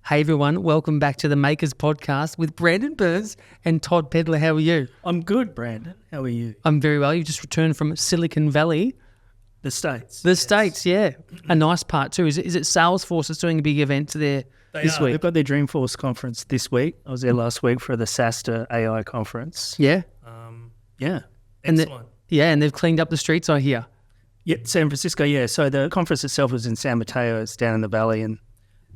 Hey everyone, welcome back to the Makers Podcast with Brandon Burns and Tod Pedler. How are you? I'm good, Brandon. How are you? I'm very well. You just returned from Silicon Valley. The States. The States, yeah. A nice part too. Is it Salesforce that's doing a big event there this week? They've got their Dreamforce conference this week. I was there last week for the SaaStr AI conference. Yeah. Yeah. And Excellent. and they've cleaned up the streets, I hear. Yeah, San Francisco, yeah. So the conference itself was in San Mateo. It's down in the valley, and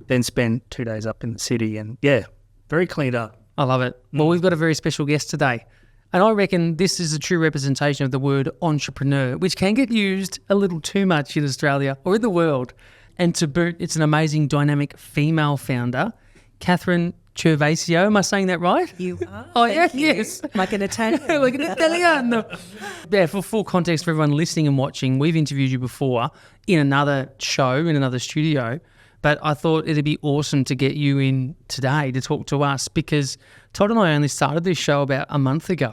then spent 2 days up in the city, and yeah, very cleaned up. I love it. Well, we've got a very special guest today. And I reckon this is a true representation of the word entrepreneur, which can get used a little too much in Australia or in the world. And to boot, it's an amazing, dynamic female founder, Catherine Cervasio. Am I saying that right? You are. Oh, yeah, Thank you. yes. Like an Italian. Like an Italiano. Yeah, for full context for everyone listening and watching, we've interviewed you before in another show, in another studio. But I thought it'd be awesome to get you in today to talk to us because Todd and I only started this show about a month ago.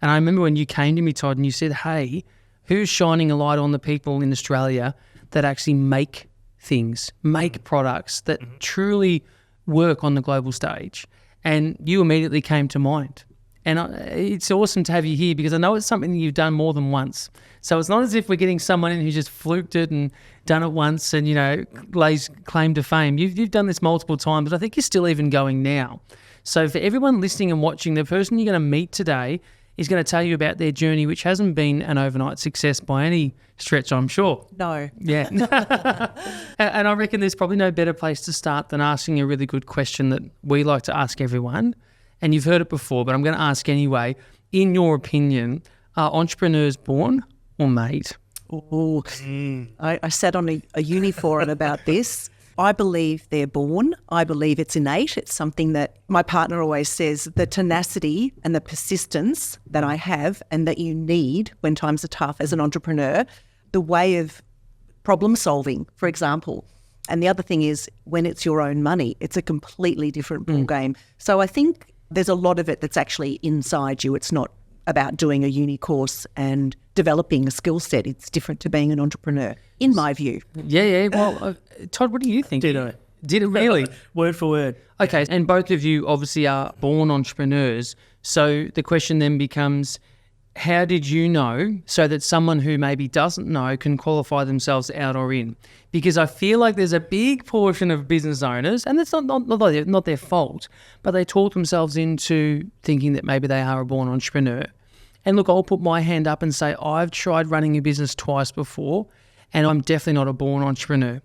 And I remember when you came to me, Todd, and you said, hey, who's shining a light on the people in Australia that actually make things, make products that truly work on the global stage? And you immediately came to mind. And it's awesome to have you here because I know it's something that you've done more than once. So it's not as if we're getting someone in who just fluked it and done it once and, you know, lays claim to fame. You've done this multiple times, but I think you're still even going now. So for everyone listening and watching, the person you're going to meet today is going to tell you about their journey, which hasn't been an overnight success by any stretch, I'm sure. No. Yeah. And I reckon there's probably no better place to start than asking a really good question that we like to ask everyone. And you've heard it before, but I'm going to ask anyway. In your opinion, are entrepreneurs born or made? Ooh. I sat on a uni forum about this. I believe they're born. I believe it's innate. It's something that my partner always says, the tenacity and the persistence that I have and that you need when times are tough as an entrepreneur, the way of problem solving, for example. And the other thing is when it's your own money, it's a completely different ball game. So I think there's a lot of it that's actually inside you. It's not about doing a uni course and developing a skill set. It's different to being an entrepreneur, in my view. Yeah. Well, Todd, what do you think? Did I? Did it really? Word for word. Okay, and both of you obviously are born entrepreneurs. So the question then becomes, how did you know so that someone who maybe doesn't know can qualify themselves out or in? Because I feel like there's a big portion of business owners, and it's not their fault, but they talk themselves into thinking that maybe they are a born entrepreneur. And look, I'll put my hand up and say I've tried running a business twice before, and I'm definitely not a born entrepreneur.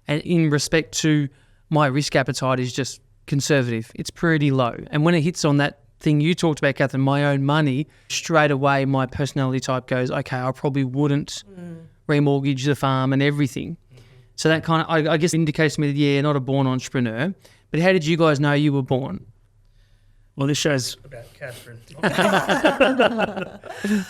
And in respect to my risk appetite is just conservative. It's pretty low. And when it hits on that thing you talked about, Catherine, my own money, straight away my personality type goes, okay, I probably wouldn't remortgage the farm and everything. So that kind of, I guess, indicates to me that, yeah, not a born entrepreneur. But how did you guys know you were born? Well, this show's about Catherine.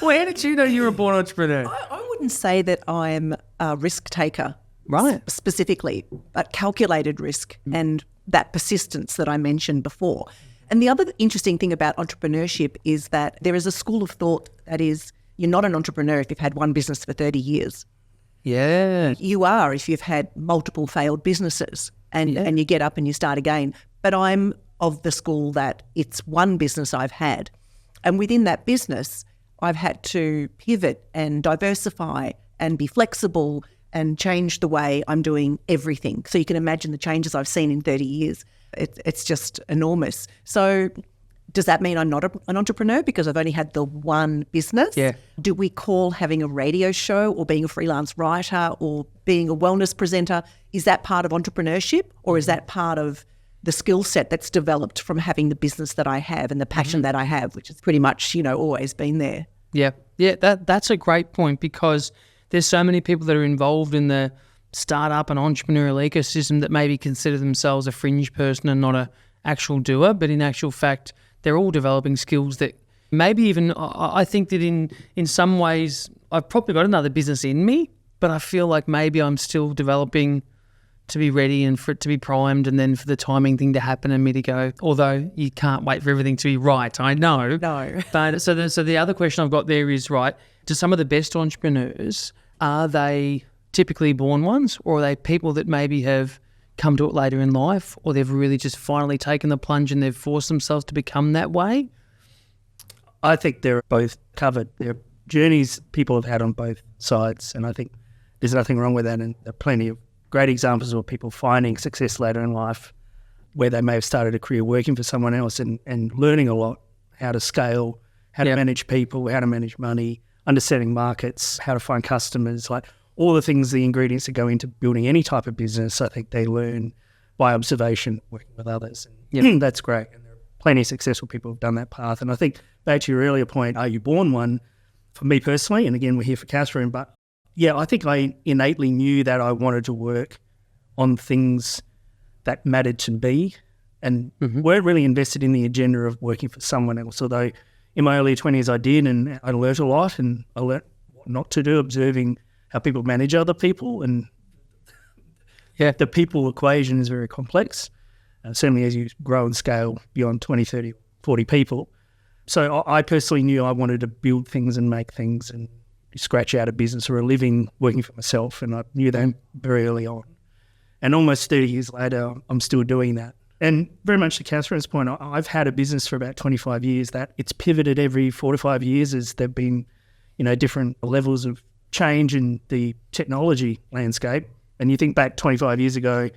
Well, how did you know you were a born entrepreneur? I wouldn't say that I'm a risk taker, Right. Specifically, but calculated risk and that persistence that I mentioned before. And the other interesting thing about entrepreneurship is that there is a school of thought that is you're not an entrepreneur if you've had one business for 30 years. Yeah. You are if you've had multiple failed businesses and you get up and you start again. But I'm of the school that it's one business I've had. And within that business, I've had to pivot and diversify and be flexible and change the way I'm doing everything. So you can imagine the changes I've seen in 30 years. It's just enormous. So does that mean I'm not an entrepreneur because I've only had the one business? Yeah. Do we call having a radio show or being a freelance writer or being a wellness presenter, is that part of entrepreneurship or is that part of the skill set that's developed from having the business that I have and the passion that I have, which has pretty much, always been there? Yeah. That's a great point because there's so many people that are involved in the startup and entrepreneurial ecosystem that maybe consider themselves a fringe person and not a actual doer, but in actual fact, they're all developing skills that maybe even, I think that in some ways, I've probably got another business in me, but I feel like maybe I'm still developing to be ready and for it to be primed and then for the timing thing to happen and me to go, although you can't wait for everything to be right, I know. No. But so the other question I've got there is, right, do some of the best entrepreneurs, are they typically born ones or are they people that maybe have come to it later in life, or they've really just finally taken the plunge and they've forced themselves to become that way? I think they're both covered. They're journeys people have had on both sides, and I think there's nothing wrong with that. And there are plenty of great examples of people finding success later in life where they may have started a career working for someone else and learning a lot, how to scale, how to manage people, how to manage money, understanding markets, how to find customers, like all the things, the ingredients that go into building any type of business. I think they learn by observation, working with others. And that's great. And there are plenty of successful people who've done that path. And I think back to your earlier point, are you born one? For me personally, and again, we're here for Catherine, but yeah, I think I innately knew that I wanted to work on things that mattered to me and weren't really invested in the agenda of working for someone else. Although in my early 20s I did, and I learnt a lot, and I learnt what not to do, observing how people manage other people. And the people equation is very complex, certainly as you grow and scale beyond 20, 30, 40 people. So I personally knew I wanted to build things and make things and scratch out a business or a living working for myself, and I knew that very early on. And almost 30 years later, I'm still doing that. And very much to Catherine's point, I've had a business for about 25 years that it's pivoted every 4 to 5 years as there've been, different levels of change in the technology landscape. And you think back 25 years ago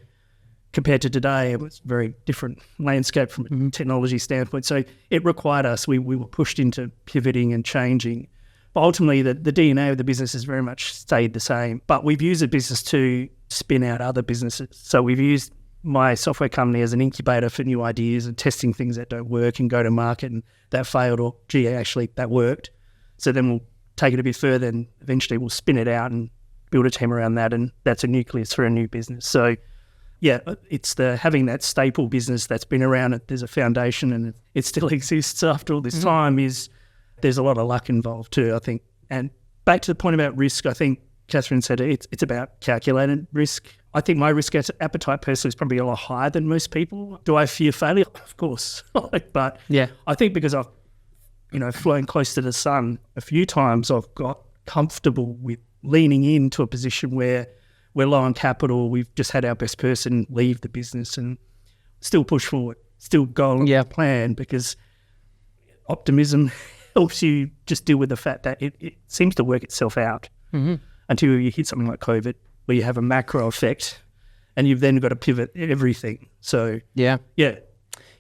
compared to today, it was a very different landscape from a technology standpoint. So it required us, we were pushed into pivoting and changing. But ultimately, the DNA of the business has very much stayed the same. But we've used the business to spin out other businesses. So we've used my software company as an incubator for new ideas and testing things that don't work and go to market and that failed, or actually that worked. So then we'll take it a bit further and eventually we'll spin it out and build a team around that, and that's a nucleus for a new business. So yeah, it's having that staple business that's been around, there's a foundation and it still exists after all this time, there's a lot of luck involved too, I think. And back to the point about risk, I think Catherine said it's about calculated risk. I think my risk appetite personally is probably a lot higher than most people. Do I fear failure? Of course. But I think because I've flown close to the sun a few times, I've got comfortable with leaning into a position where we're low on capital, we've just had our best person leave the business and still push forward, still go on the plan, because optimism helps you just deal with the fact that it seems to work itself out until you hit something like COVID, where you have a macro effect and you've then got to pivot everything. So, yeah.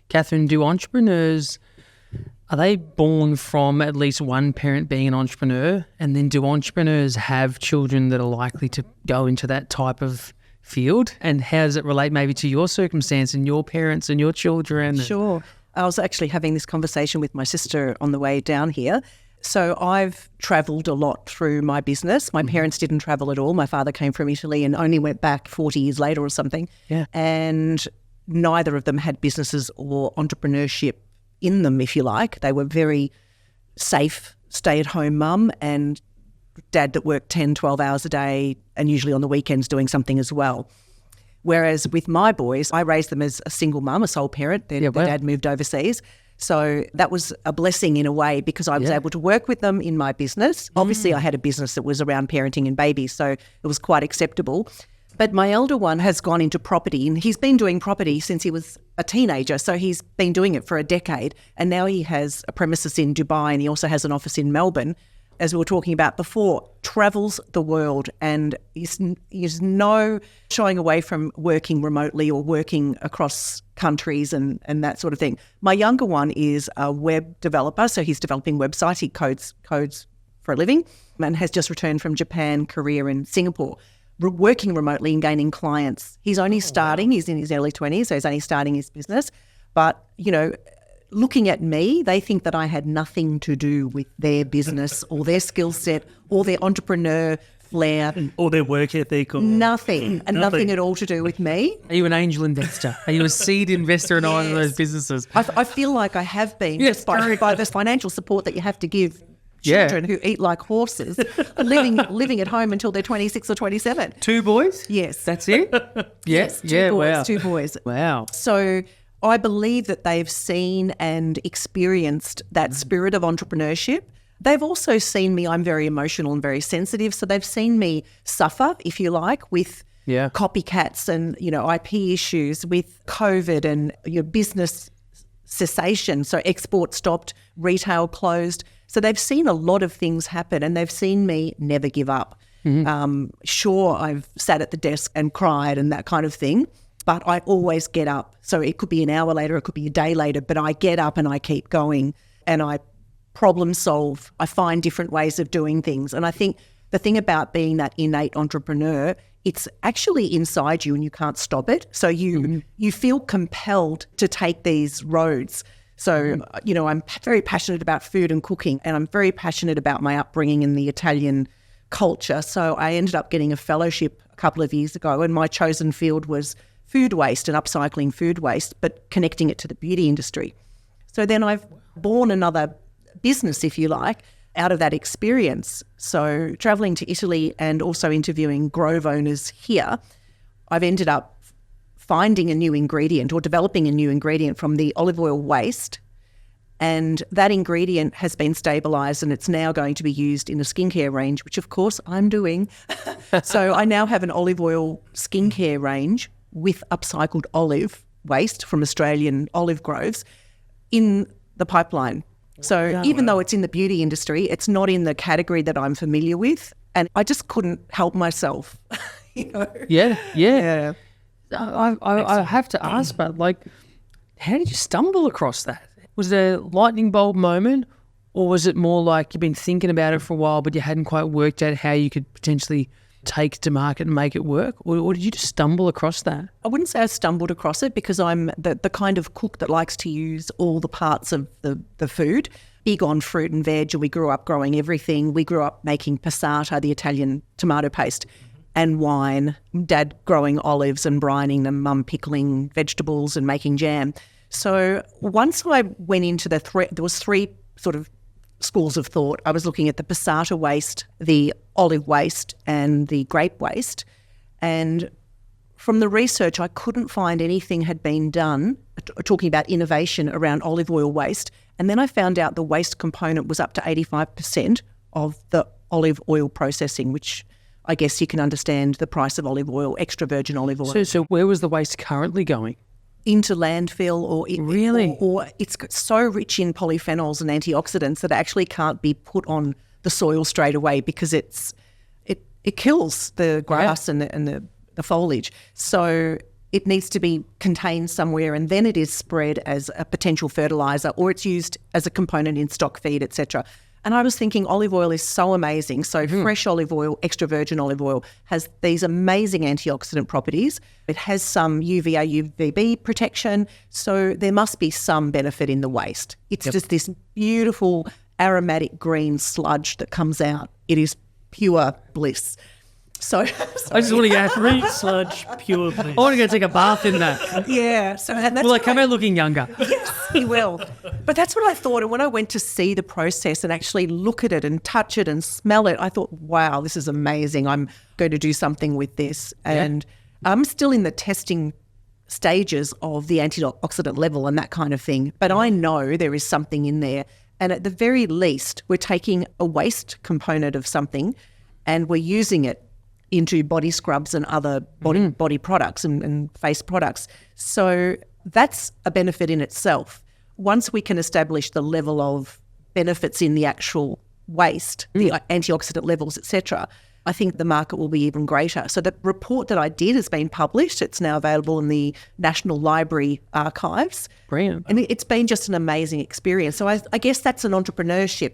Catherine, do entrepreneurs, are they born from at least one parent being an entrepreneur? And then do entrepreneurs have children that are likely to go into that type of field? And how does it relate maybe to your circumstance and your parents and your children? Sure. I was actually having this conversation with my sister on the way down here. So I've travelled a lot through my business. My parents didn't travel at all. My father came from Italy and only went back 40 years later or something. Yeah. And neither of them had businesses or entrepreneurship in them, if you like. They were very safe, stay-at-home mum, and dad that worked 10, 12 hours a day and usually on the weekends doing something as well. Whereas with my boys, I raised them as a single mum, a sole parent. Their dad moved overseas. So that was a blessing in a way, because I was able to work with them in my business. Obviously, I had a business that was around parenting and babies, so it was quite acceptable. But my elder one has gone into property, and he's been doing property since he was a teenager. So he's been doing it for a decade, and now he has a premises in Dubai, and he also has an office in Melbourne. As we were talking about before, travels the world, and is no shying away from working remotely or working across countries and that sort of thing. My younger one is a web developer, so he's developing websites. He codes for a living and has just returned from Japan, Korea and Singapore, working remotely and gaining clients. He's only starting, he's in his early 20s, so he's only starting his business. But, looking at me, they think that I had nothing to do with their business or their skill set or their entrepreneur flair. Or their work ethic. Or nothing at all to do with me. Are you an angel investor? Are you a seed investor in either of those businesses? I feel like I have been, just by the financial support that you have to give children who eat like horses, living at home until they're 26 or 27. 2 boys? Yes. That's it? Yes, two boys. Wow. So I believe that they've seen and experienced that spirit of entrepreneurship. They've also seen me, I'm very emotional and very sensitive, so they've seen me suffer, if you like, with copycats and, IP issues with COVID and your business cessation. So export stopped, retail closed. So they've seen a lot of things happen and they've seen me never give up. Sure, I've sat at the desk and cried and that kind of thing, but I always get up. So it could be an hour later, it could be a day later, but I get up and I keep going and I problem solve. I find different ways of doing things. And I think the thing about being that innate entrepreneur, it's actually inside you and you can't stop it. So you feel compelled to take these roads. So, I'm very passionate about food and cooking, and I'm very passionate about my upbringing in the Italian culture. So I ended up getting a fellowship a couple of years ago, and my chosen field was food waste and upcycling food waste, but connecting it to the beauty industry. So then I've born another business, if you like, out of that experience. So traveling to Italy and also interviewing Grove owners here, I've ended up finding a new ingredient or developing a new ingredient from the olive oil waste. And that ingredient has been stabilised and it's now going to be used in a skincare range, which of course I'm doing. So I now have an olive oil skincare range with upcycled olive waste from Australian olive groves in the pipeline. So even though it's in the beauty industry, it's not in the category that I'm familiar with. And I just couldn't help myself. Yeah. I have to ask, but how did you stumble across that? Was there a lightning bulb moment, or was it more like you've been thinking about it for a while, but you hadn't quite worked out how you could potentially take it to market and make it work? Or did you just stumble across that? I wouldn't say I stumbled across it because I'm the kind of cook that likes to use all the parts of the food. Big on fruit and veg. We grew up growing everything. We grew up making passata, the Italian tomato paste, and wine. Dad growing olives and brining them, Mum pickling vegetables and making jam. So once I went into there was three sort of schools of thought. I was looking at the passata waste, the olive waste and the grape waste. And from the research, I couldn't find anything had been done talking about innovation around olive oil waste. And then I found out the waste component was up to 85% of the olive oil processing, which I guess you can understand the price of olive oil, extra virgin olive oil. So where was the waste currently going? Into landfill Really? Or it's so rich in polyphenols and antioxidants that it actually can't be put on the soil straight away because it kills the grass and the foliage. So it needs to be contained somewhere and then it is spread as a potential fertiliser or it's used as a component in stock feed, etc. And I was thinking olive oil is so amazing. So fresh olive oil, extra virgin olive oil has these amazing antioxidant properties. It has some UVA, UVB protection. So there must be some benefit in the waste. It's just this beautiful aromatic green sludge that comes out. It is pure bliss. So I just want to go Green sludge, pure bliss. I want to go take a bath in that. yeah. So and that's Will I come out looking younger? Yes, he will. But that's what I thought. And when I went to see the process and actually look at it and touch it and smell it, I thought, wow, this is amazing. I'm going to do something with this. And I'm still in the testing stages of the antioxidant level and that kind of thing. But I know there is something in there. And at the very least, we're taking a waste component of something and we're using it into body scrubs and other body products and face products. So that's a benefit in itself. Once we can establish the level of benefits in the actual waste, the antioxidant levels, etc., I think the market will be even greater. So the report that I did has been published. It's now available in the National Library archives. Brilliant. And it's been just an amazing experience. So I guess that's an entrepreneurship.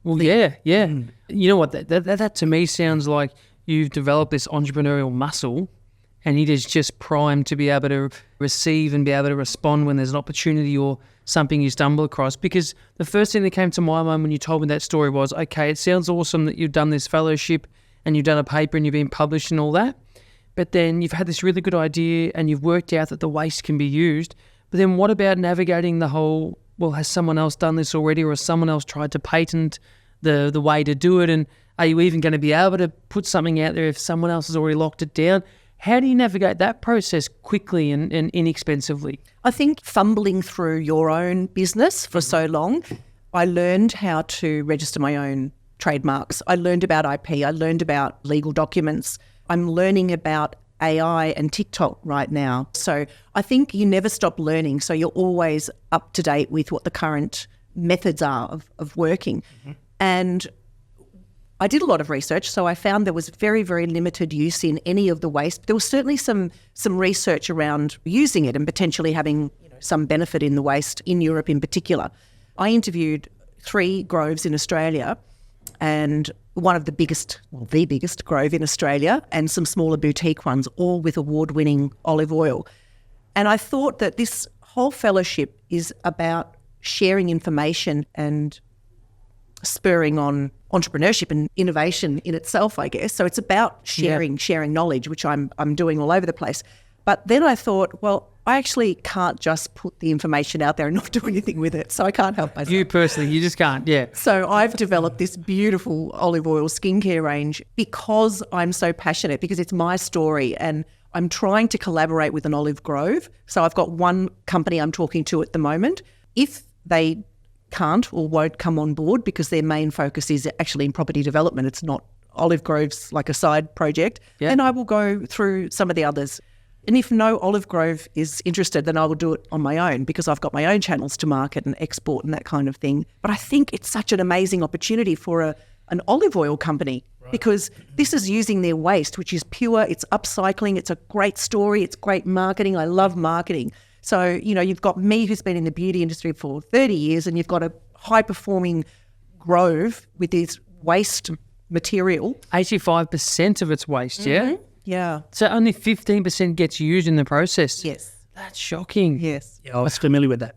Well, yeah. You know what? That to me sounds like you've developed this entrepreneurial muscle and it is just primed to be able to receive and be able to respond when there's an opportunity or something you stumble across. Because the first thing that came to my mind when you told me that story was, okay, it sounds awesome that you've done this fellowship and you've done a paper and you've been published and all that, but then you've had this really good idea and you've worked out that the waste can be used. But then what about navigating the whole, well, has someone else done this already or has someone else tried to patent the way to do it? And are you even going to be able to put something out there if someone else has already locked it down? How do you navigate that process quickly and inexpensively? I think fumbling through your own business for so long, I learned how to register my own trademarks. I learned about IP. I learned about legal documents. I'm learning about AI and TikTok right now. So I think you never stop learning. So you're always up to date with what the current methods are of working. And I did a lot of research, so I found there was very, very limited use in any of the waste. There was certainly some research around using it and potentially having some benefit in the waste in Europe in particular. I interviewed 3 groves in Australia, and one of the biggest grove in Australia, and some smaller boutique ones, all with award-winning olive oil. And I thought that this whole fellowship is about sharing information and spurring on entrepreneurship and innovation in itself, I guess. So it's about sharing knowledge, which I'm doing all over the place. But then I thought, well, I actually can't just put the information out there and not do anything with it. So I can't help myself. You personally, you just can't, yeah. So I've developed this beautiful olive oil skincare range because I'm so passionate, because it's my story, and I'm trying to collaborate with an olive grove. So I've got one company I'm talking to at the moment. If they can't or won't come on board because their main focus is actually in property development, it's not olive groves like a side project, then I will go through some of the others. And if no olive grove is interested, then I will do it on my own, because I've got my own channels to market and export and that kind of thing. But I think it's such an amazing opportunity for an olive oil company, because this is using their waste, which is pure, it's upcycling, it's a great story, it's great marketing. I love marketing. So, you've got me, who's been in the beauty industry for 30 years, and you've got a high-performing grove with this waste material. 85% of it's waste, yeah? Yeah. So only 15% gets used in the process. Yes. That's shocking. Yes. Yeah, I was familiar with that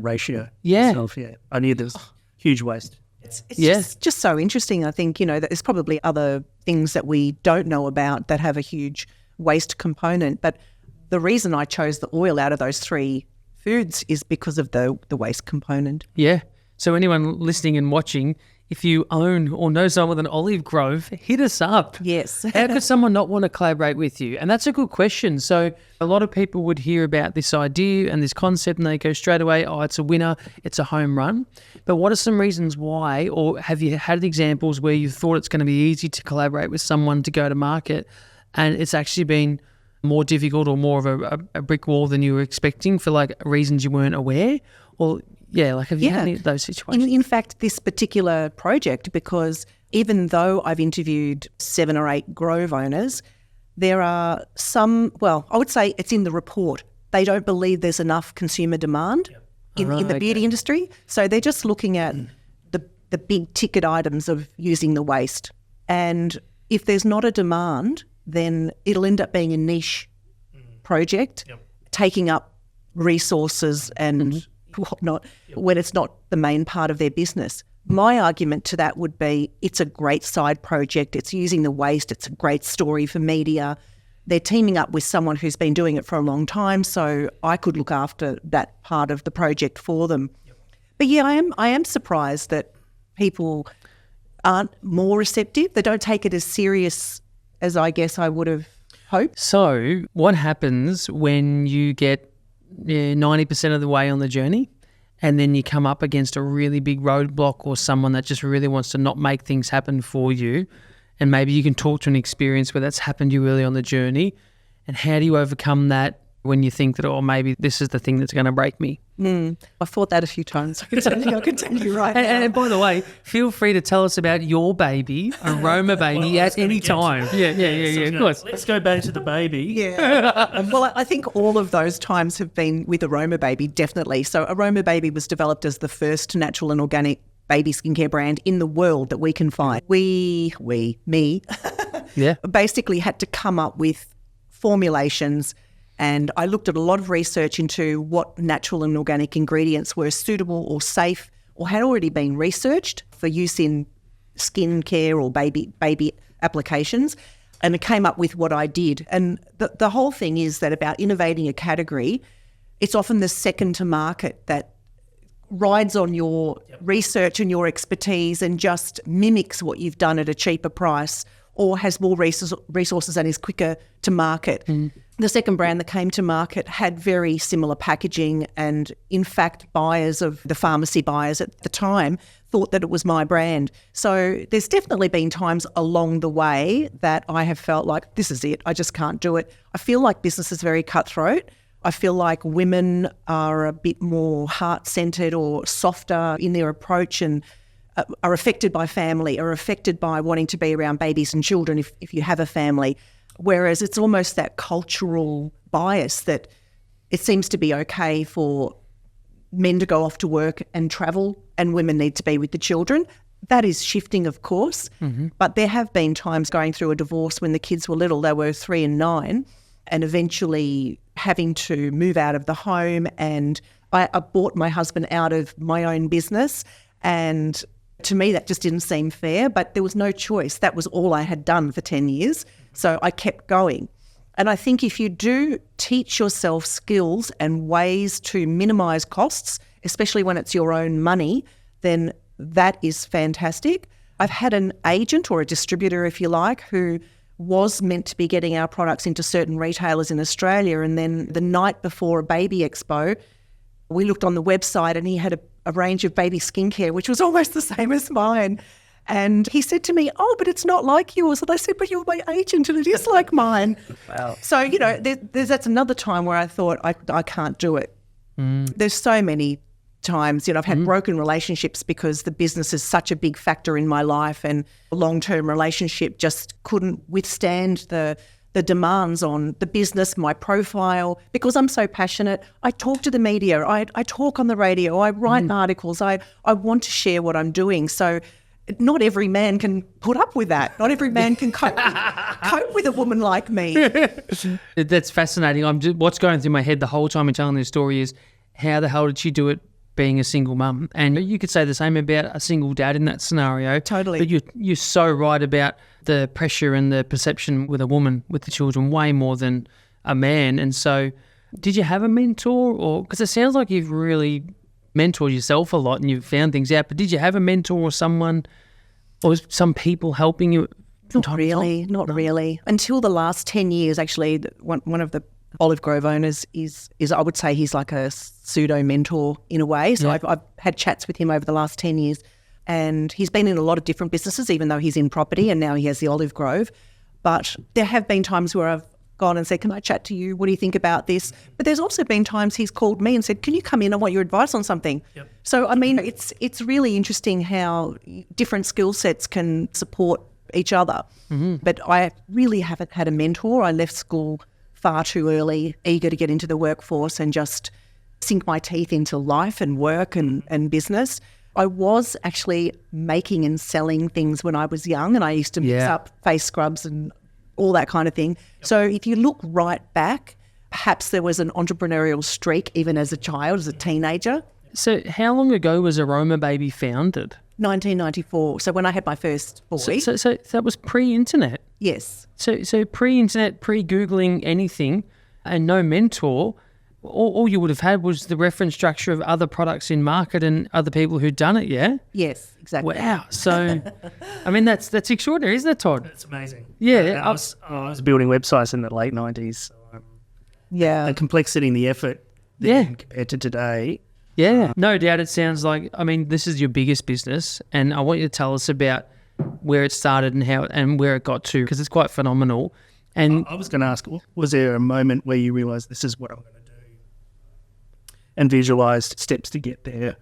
ratio. Yeah. Myself, yeah. I knew there was huge waste. It's just so interesting. I think, that there's probably other things that we don't know about that have a huge waste component. But the reason I chose the oil out of those 3 foods is because of the waste component. Yeah. So anyone listening and watching, if you own or know someone with an olive grove, hit us up. Yes. How could someone not want to collaborate with you? And that's a good question. So a lot of people would hear about this idea and this concept and they go straight away, oh, it's a winner, it's a home run. But what are some reasons why, or have you had examples where you thought it's going to be easy to collaborate with someone to go to market and it's actually been more difficult or more of a brick wall than you were expecting for reasons you weren't aware? Or have you had any of those situations? In fact, this particular project, because even though I've interviewed 7 or 8 grove owners, there are some, I would say it's in the report, they don't believe there's enough consumer demand in the beauty industry. So they're just looking at the big ticket items of using the waste. And if there's not a demand, then it'll end up being a niche project, taking up resources and whatnot, when it's not the main part of their business. My argument to that would be it's a great side project. It's using the waste. It's a great story for media. They're teaming up with someone who's been doing it for a long time, so I could look after that part of the project for them. But I am surprised that people aren't more receptive. They don't take it as serious as I guess I would have hoped. So what happens when you get 90% of the way on the journey and then you come up against a really big roadblock or someone that just really wants to not make things happen for you, and maybe you can talk to an experience where that's happened to you early on the journey, and how do you overcome that when you think that, maybe this is the thing that's going to break me? I've thought that a few times. I can tell you right now. And by the way, feel free to tell us about your baby, Aromababy, at any time. Yeah, of course. Let's go back to the baby. Yeah. Well, I think all of those times have been with Aromababy, definitely. So Aromababy was developed as the first natural and organic baby skincare brand in the world that we can find. Me, basically had to come up with formulations. And I looked at a lot of research into what natural and organic ingredients were suitable or safe or had already been researched for use in skin care or baby applications. And it came up with what I did. And the whole thing is that about innovating a category, it's often the second to market that rides on your research and your expertise and just mimics what you've done at a cheaper price or has more resources and is quicker to market. The second brand that came to market had very similar packaging, and in fact, the pharmacy buyers at the time thought that it was my brand. So there's definitely been times along the way that I have felt like, this is it, I just can't do it. I feel like business is very cutthroat. I feel like women are a bit more heart-centred or softer in their approach, and are affected by family, are affected by wanting to be around babies and children if you have a family. Whereas it's almost that cultural bias that it seems to be okay for men to go off to work and travel and women need to be with the children. That is shifting, of course. Mm-hmm. But there have been times going through a divorce when the kids were little, they were 3 and 9, and eventually having to move out of the home. And I bought my husband out of my own business, and to me that just didn't seem fair, but there was no choice. That was all I had done for 10 years. So I kept going. And I think if you do teach yourself skills and ways to minimise costs, especially when it's your own money, then that is fantastic. I've had an agent or a distributor, if you like, who was meant to be getting our products into certain retailers in Australia, and then the night before a baby expo, we looked on the website and he had a range of baby skincare, which was almost the same as mine. And he said to me, oh, but it's not like yours. And I said, but you're my agent and it is like mine. Wow. So, that's another time where I thought I can't do it. Mm. There's so many times, I've had broken relationships because the business is such a big factor in my life, and a long-term relationship just couldn't withstand the demands on the business, my profile, because I'm so passionate. I talk to the media, I talk on the radio, I write articles, I want to share what I'm doing. So not every man can put up with that. Not every man can cope with a woman like me. That's fascinating. What's going through my head the whole time you're telling this story is, how the hell did she do it being a single mum? And you could say the same about a single dad in that scenario. Totally. But you're so right about the pressure and the perception with a woman with the children way more than a man. And so did you have a mentor? Or because it sounds like you've really mentored yourself a lot and you've found things out, but did you have a mentor or someone, or was some people helping you? Not really. Until the last 10 years, actually, one of the Olive Grove owners is I would say he's like a pseudo mentor in a way. So I've had chats with him over the last 10 years, and he's been in a lot of different businesses, even though he's in property and now he has the Olive Grove. But there have been times where I've gone and said, can I chat to you? What do you think about this? But there's also been times he's called me and said, can you come in? I want your advice on something. Yep. So, I mean, it's really interesting how different skill sets can support each other. Mm-hmm. But I really haven't had a mentor. I left school far too early, eager to get into the workforce and just sink my teeth into life and work and business. I was actually making and selling things when I was young, and I used to mix up face scrubs and all that kind of thing. Yep. So if you look right back, perhaps there was an entrepreneurial streak even as a child, as a teenager. So how long ago was Aromababy founded? 1994. So when I had my first boy. So that was pre-internet? Yes. So pre-internet, pre-Googling anything, and no mentor, all you would have had was the reference structure of other products in market and other people who'd done it, yeah? Yes, exactly. Wow. So, I mean, that's extraordinary, isn't it, Todd? It's amazing. Yeah. I was building websites in the late 90s. So, the complexity and the effort compared to today. Yeah, no doubt it sounds like, I mean, this is your biggest business, and I want you to tell us about where it started and how and where it got to, because it's quite phenomenal. And I was going to ask, was there a moment where you realised this is what I'm going to do and visualised steps to get there?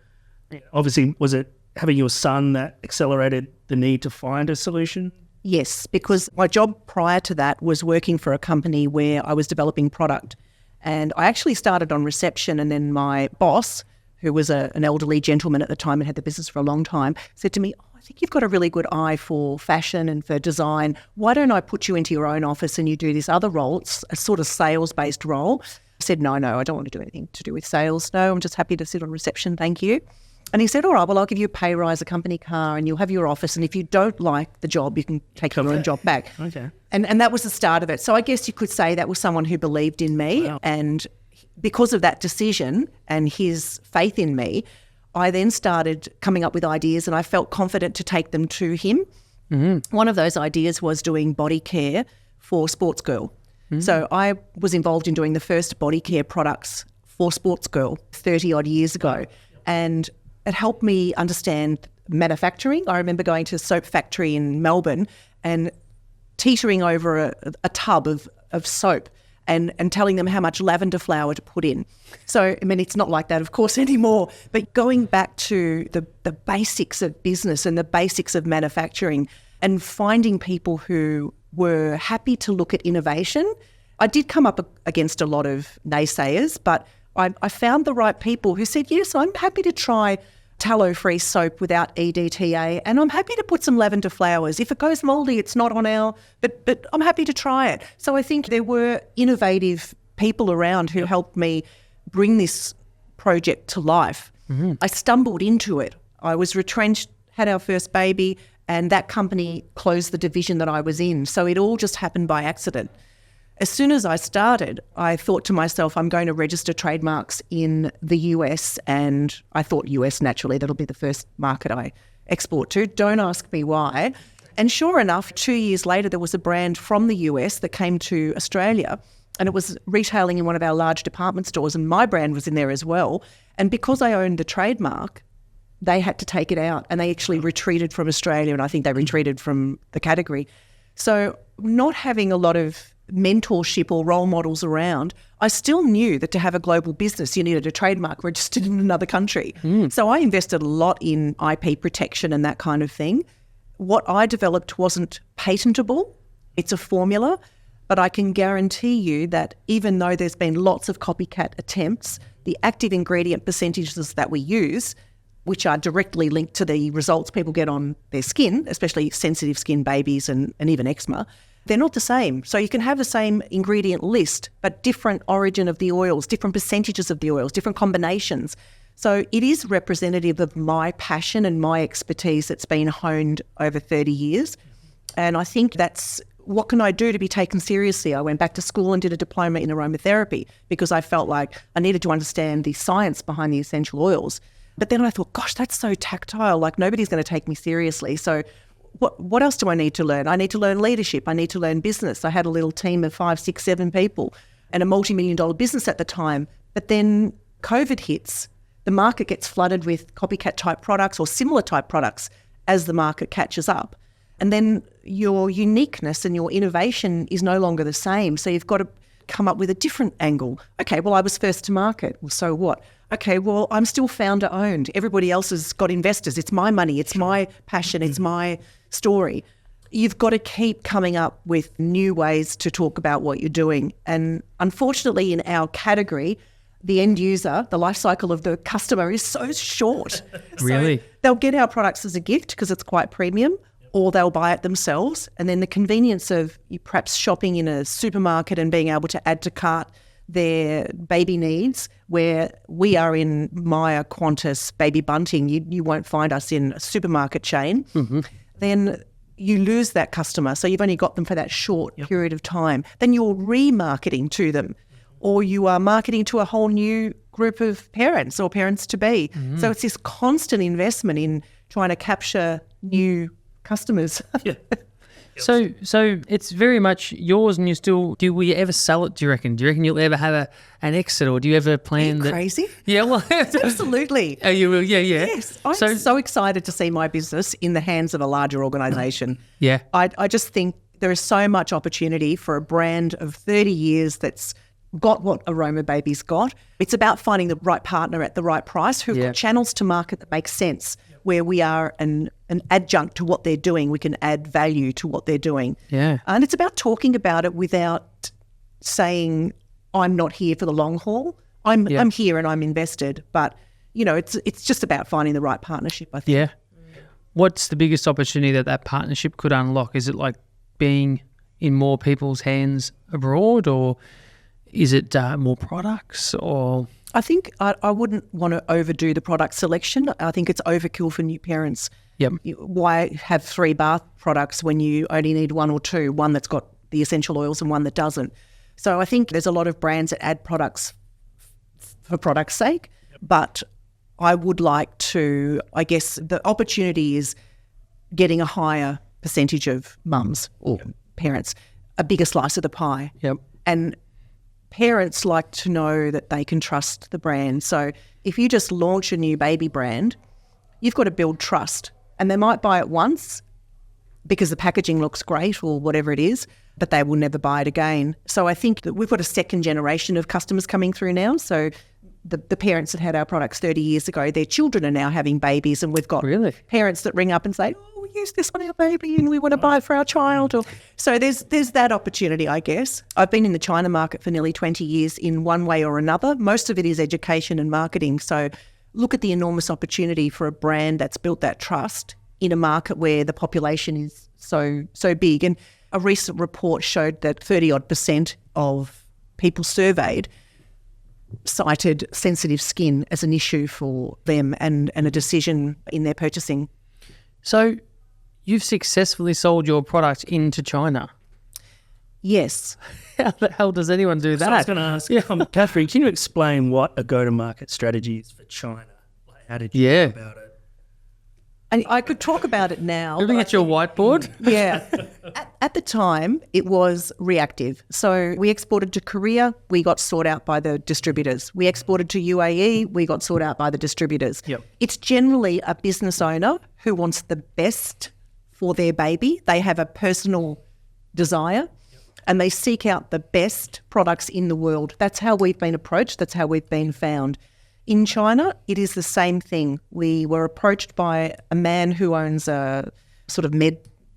Obviously, was it having your son that accelerated the need to find a solution? Yes, because my job prior to that was working for a company where I was developing product. And I actually started on reception, and then my boss, who was an elderly gentleman at the time and had the business for a long time, said to me, I think you've got a really good eye for fashion and for design. Why don't I put you into your own office and you do this other role? It's a sort of sales-based role. I said, no, I don't want to do anything to do with sales. No, I'm just happy to sit on reception, thank you. And he said, all right, well, I'll give you a pay rise, a company car, and you'll have your office. And if you don't like the job, you can take your own job back. Okay. And that was the start of it. So I guess you could say that was someone who believed in me. Wow. And because of that decision and his faith in me, I then started coming up with ideas, and I felt confident to take them to him. Mm-hmm. One of those ideas was doing body care for Sports Girl. So I was involved in doing the first body care products for Sports Girl 30 odd years ago. And it helped me understand manufacturing. I remember going to a soap factory in Melbourne and teetering over a tub of soap and telling them how much lavender flower to put in. So, I mean, it's not like that, of course, anymore. But going back to the basics of business and the basics of manufacturing and finding people who were happy to look at innovation. I did come up against a lot of naysayers, but I found the right people who said, yes, I'm happy to try tallow-free soap without EDTA, and I'm happy to put some lavender flowers. If it goes mouldy, it's not on our, but I'm happy to try it. So I think there were innovative people around who helped me bring this project to life. I stumbled into it. I was retrenched, had our first baby, and that company closed the division that I was in. So it all just happened by accident. As soon as I started, I thought to myself, I'm going to register trademarks in the US, and I thought US, naturally, that'll be the first market I export to. Don't ask me why. And sure enough, 2 years later, there was a brand from the US that came to Australia, and it was retailing in one of our large department stores, and my brand was in there as well. And because I owned the trademark, they had to take it out, and they actually retreated from Australia, and I think they retreated from the category. So not having a lot of mentorship or role models around, I still knew that to have a global business, you needed a trademark registered in another country. So I invested a lot in IP protection and that kind of thing. What I developed wasn't patentable. It's a formula, but I can guarantee you that even though there's been lots of copycat attempts, the active ingredient percentages that we use, which are directly linked to the results people get on their skin, especially sensitive skin babies and even eczema, they're not the same. So you can have the same ingredient list, but different origin of the oils, different percentages of the oils, different combinations. So it is representative of my passion and my expertise that's been honed over 30 years. And I think that's, what can I do to be taken seriously? I went back to school and did a diploma in aromatherapy because I felt like I needed to understand the science behind the essential oils. But then I thought, gosh, that's so tactile, like nobody's going to take me seriously. So what else do I need to learn? I need to learn leadership. I need to learn business. I had a little team of 5, 6, 7 people and a multi-million-dollar business at the time. But then COVID hits. The market gets flooded with copycat type products or similar type products as the market catches up. And then your uniqueness and your innovation is no longer the same. So you've got to come up with a different angle. Okay, well, I was first to market. Well, so what? Okay, well, I'm still founder owned. Everybody else has got investors. It's my money. It's my passion. It's my story. You've got to keep coming up with new ways to talk about what you're doing. And unfortunately, in our category, the end user, the life cycle of the customer is so short. Really? So they'll get our products as a gift because it's quite premium, or they'll buy it themselves. And then the convenience of you perhaps shopping in a supermarket and being able to add to cart their baby needs, where we are in Maya, Qantas, Baby Bunting, you won't find us in a supermarket chain, then you lose that customer. So you've only got them for that short period of time. Then you're remarketing to them, or you are marketing to a whole new group of parents or parents-to-be. So it's this constant investment in trying to capture new customers. So it's very much yours, and you still. Do we ever sell it? Do you reckon? Do you reckon you'll ever have an exit, or do you ever plan that? Crazy? Yeah, well, Absolutely. Oh, you will. Yeah. Yes, I'm so excited to see my business in the hands of a larger organisation. Yeah, I just think there is so much opportunity for a brand of 30 years that's got what Aromababy's got. It's about finding the right partner at the right price who've got channels to market that make sense, where we are an adjunct to what they're doing. We can add value to what they're doing. Yeah. And it's about talking about it without saying, I'm not here for the long haul. I'm here and I'm invested. But, you know, it's just about finding the right partnership, I think. Yeah. What's the biggest opportunity that partnership could unlock? Is it like being in more people's hands abroad, or is it more products, or... I think I wouldn't want to overdo the product selection. I think it's overkill for new parents. Yep. Why have 3 bath products when you only need 1 or 2, one that's got the essential oils and one that doesn't? So I think there's a lot of brands that add products for product's sake, but I would like to, I guess the opportunity is getting a higher percentage of mums or parents, a bigger slice of the pie. Yep. And parents like to know that they can trust the brand. So if you just launch a new baby brand, you've got to build trust. And they might buy it once because the packaging looks great or whatever it is, but they will never buy it again. So I think that we've got a second generation of customers coming through now. So the parents that had our products 30 years ago, their children are now having babies, and we've got parents that ring up and say, oh, we use this on our baby and we want to buy it for our child. So there's that opportunity, I guess. I've been in the China market for nearly 20 years in one way or another. Most of it is education and marketing. So look at the enormous opportunity for a brand that's built that trust in a market where the population is so big. And a recent report showed that 30-odd% of people surveyed cited sensitive skin as an issue for them and a decision in their purchasing. So you've successfully sold your product into China. Yes. How the hell does anyone do that? So I was going to ask, Catherine, can you explain what a go-to-market strategy is for China? Like, how did you go about it? And I could talk about it now. Looking at your whiteboard? Yeah. At the time, it was reactive. So we exported to Korea, we got sought out by the distributors. We exported to UAE, we got sought out by the distributors. Yep. It's generally a business owner who wants the best for their baby. They have a personal desire and they seek out the best products in the world. That's how we've been approached. That's how we've been found. In China, it is the same thing. We were approached by a man who owns a sort of med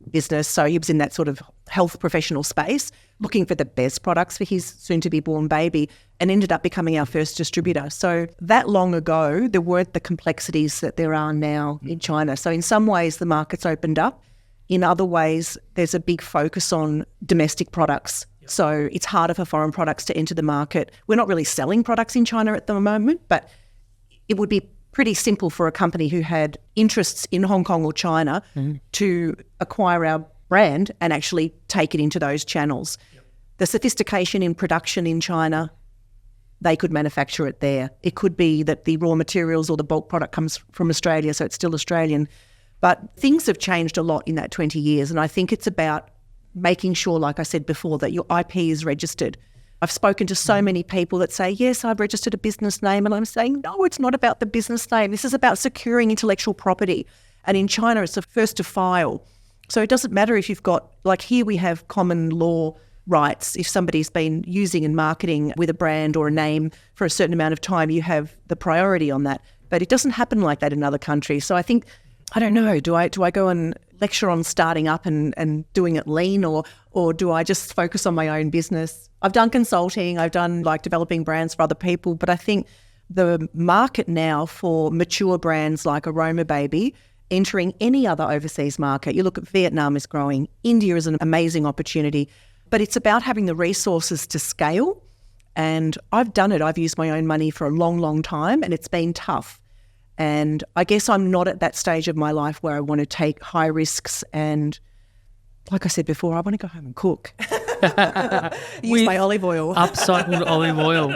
business, so he was in that sort of health professional space, looking for the best products for his soon-to-be-born baby, and ended up becoming our first distributor. So that long ago, there weren't the complexities that there are now in China. So in some ways, the market's opened up. In other ways, there's a big focus on domestic products. So it's harder for foreign products to enter the market. We're not really selling products in China at the moment, but it would be pretty simple for a company who had interests in Hong Kong or China to acquire our brand and actually take it into those channels. Yep. The sophistication in production in China, they could manufacture it there. It could be that the raw materials or the bulk product comes from Australia, so it's still Australian. But things have changed a lot in that 20 years, and I think it's about making sure, like I said before, that your IP is registered. I've spoken to so many people that say, yes, I've registered a business name, and I'm saying, no, it's not about the business name. This is about securing intellectual property. And in China, it's the first to file. So it doesn't matter if you've got, like here we have common law rights. If somebody's been using and marketing with a brand or a name for a certain amount of time, you have the priority on that. But it doesn't happen like that in other countries. So I think, I don't know, do I go and lecture on starting up and doing it lean, or do I just focus on my own business? I've done consulting, I've done like developing brands for other people, but I think the market now for mature brands like Aromababy entering any other overseas market, you look at Vietnam is growing, India is an amazing opportunity, but it's about having the resources to scale. And I've done it. I've used my own money for a long, long time, and it's been tough. And I guess I'm not at that stage of my life where I want to take high risks. And like I said before, I want to go home and cook. Use my olive oil. Upcycled olive oil.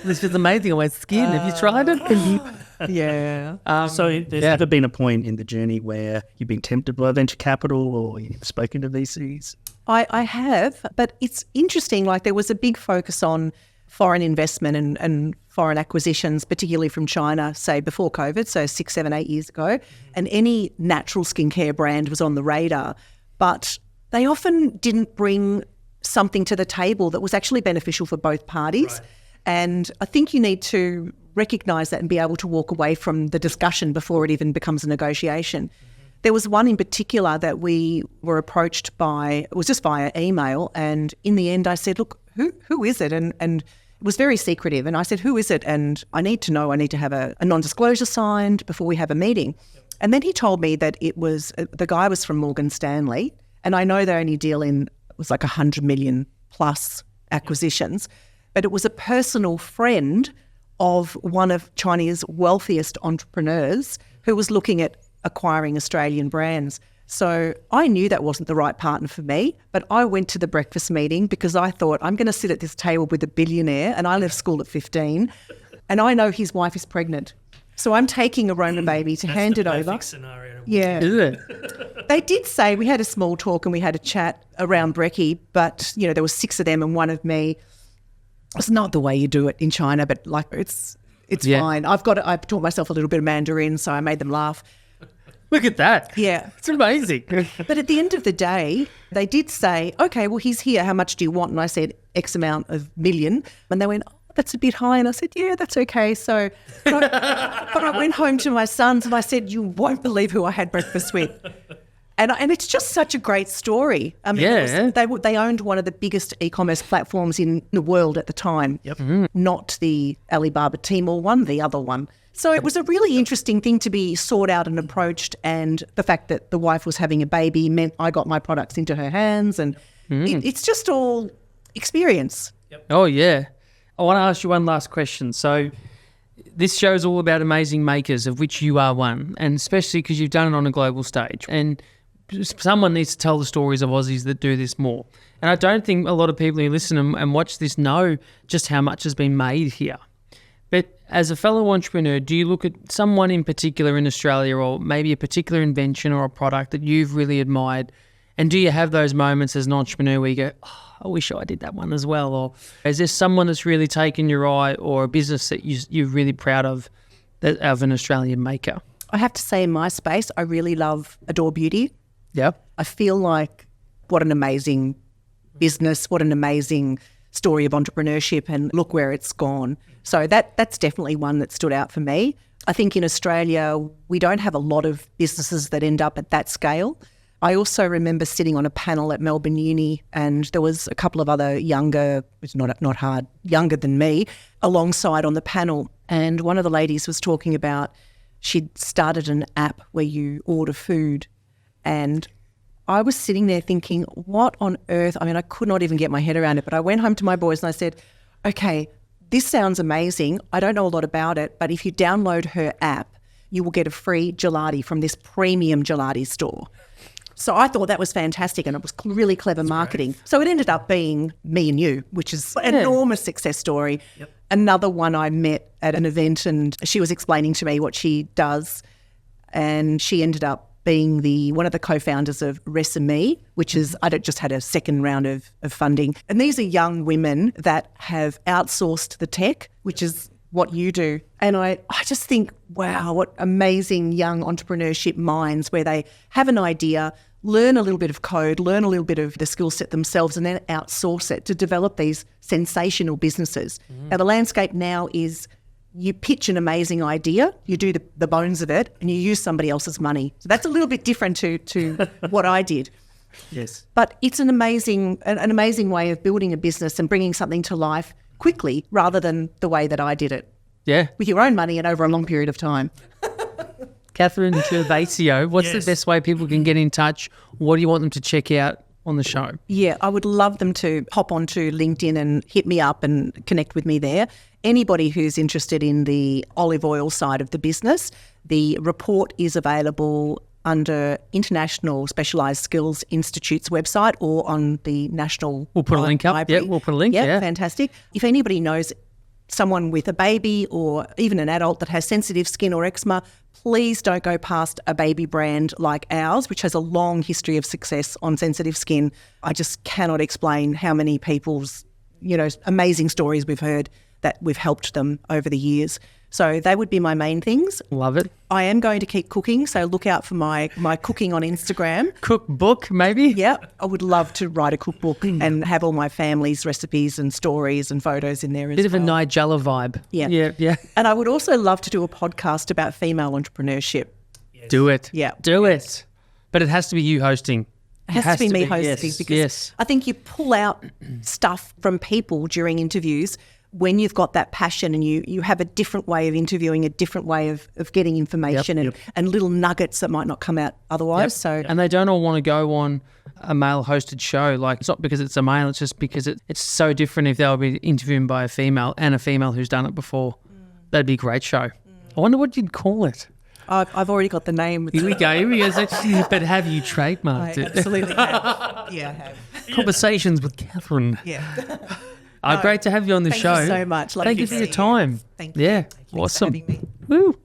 This is amazing. Away skin. Have you tried it? Yeah. So there's never been a point in the journey where you've been tempted by venture capital or you've spoken to VCs? I have, but it's interesting. Like there was a big focus on foreign investment and foreign acquisitions, particularly from China, say before COVID, so 6, 7, 8 years ago, and any natural skincare brand was on the radar, but they often didn't bring something to the table that was actually beneficial for both parties. Right. And I think you need to recognise that and be able to walk away from the discussion before it even becomes a negotiation. There was one in particular that we were approached by, it was just via email, and in the end I said, look, who is it? And it was very secretive. And I said, who is it? And I need to know, I need to have a non-disclosure signed before we have a meeting. Yep. And then he told me that it was, the guy was from Morgan Stanley. And I know they only deal in, it was like 100 million plus acquisitions. Yep. But it was a personal friend of one of China's wealthiest entrepreneurs who was looking at acquiring Australian brands. So I knew that wasn't the right partner for me, but I went to the breakfast meeting because I thought I'm going to sit at this table with a billionaire, and I left school at 15 and I know his wife is pregnant. So I'm taking Aromababy to hand it over. Scenario. Yeah. Is it? They did say, we had a small talk and we had a chat around brekkie, but, there were 6 of them and one of me. It's not the way you do it in China, but like it's fine. I taught myself a little bit of Mandarin, so I made them laugh. Look at that. Yeah. It's amazing. But at the end of the day, they did say, okay, well, he's here. How much do you want? And I said, X amount of million. And they went, oh, that's a bit high. And I said, yeah, that's okay. So, but I went home to my sons and I said, you won't believe who I had breakfast with. And it's just such a great story. I mean, they owned one of the biggest e-commerce platforms in the world at the time. Yep. Not the Alibaba Tmall one, the other one. So it was a really interesting thing to be sought out and approached, and the fact that the wife was having a baby meant I got my products into her hands, and it's just all experience. Yep. Oh, yeah. I want to ask you one last question. So this show is all about amazing makers, of which you are one, and especially because you've done it on a global stage. And someone needs to tell the stories of Aussies that do this more. And I don't think a lot of people who listen and watch this know just how much has been made here. But as a fellow entrepreneur, do you look at someone in particular in Australia, or maybe a particular invention or a product that you've really admired? And do you have those moments as an entrepreneur where you go, oh, I wish I did that one as well? Or is there someone that's really taken your eye, or a business that you're really proud of an Australian maker? I have to say, in my space, I really love Adore Beauty. Yeah. I feel like what an amazing business, what an amazing story of entrepreneurship, and look where it's gone. So that's definitely one that stood out for me. I think in Australia, we don't have a lot of businesses that end up at that scale. I also remember sitting on a panel at Melbourne Uni, and there was a couple of other younger than me, alongside on the panel. And one of the ladies was talking about she'd started an app where you order food. And I was sitting there thinking, what on earth? I mean, I could not even get my head around it. But I went home to my boys and I said, okay, this sounds amazing. I don't know a lot about it, but if you download her app, you will get a free gelati from this premium gelati store. So I thought that was fantastic, and it was really clever marketing. So it ended up being Me and You, which is an enormous success story. Yep. Another one I met at an event, and she was explaining to me what she does, and she ended up being one of the co-founders of Resame, which is, I just had a second round of funding. And these are young women that have outsourced the tech, which is what you do. And I just think, wow, what amazing young entrepreneurship minds, where they have an idea, learn a little bit of code, learn a little bit of the skill set themselves, and then outsource it to develop these sensational businesses. Now, the landscape now is you pitch an amazing idea, you do the bones of it, and you use somebody else's money. So that's a little bit different to what I did. Yes. But it's an amazing way of building a business and bringing something to life quickly, rather than the way that I did it. Yeah. With your own money and over a long period of time. Catherine Cervasio, what's the best way people can get in touch? What do you want them to check out on the show? Yeah, I would love them to hop onto LinkedIn and hit me up and connect with me there. Anybody who's interested in the olive oil side of the business, the report is available under International Specialised Skills Institute's website or on the National We'll put a link up. Library. Yeah, we'll put a link. Yeah, fantastic. If anybody knows someone with a baby or even an adult that has sensitive skin or eczema, please don't go past a baby brand like ours, which has a long history of success on sensitive skin. I just cannot explain how many people's, amazing stories we've heard that we've helped them over the years. So they would be my main things. Love it. I am going to keep cooking, so look out for my cooking on Instagram. Cookbook, maybe? Yeah, I would love to write a cookbook and have all my family's recipes and stories and photos in there as well. Bit of a Nigella vibe. Yeah. And I would also love to do a podcast about female entrepreneurship. Yes. Do it. Yeah. Do it. But it has to be you hosting. It has to be me hosting, because I think you pull out stuff from people during interviews when you've got that passion, and you have a different way of interviewing, a different way of getting information and little nuggets that might not come out otherwise. So, and they don't all want to go on a male-hosted show. Like, it's not because it's a male, it's just because it's so different if they'll be interviewed by a female and a female who's done it before. That'd be a great show. I wonder what you'd call it. I've already got the name. Here we go. But have you trademarked it? Absolutely have. Yeah, I have. Conversations with Catherine. Yeah. Great to have you on the show. Thank you so much. Thank you for your time. Thank you. Yeah, Thanks awesome. for having me. Woo.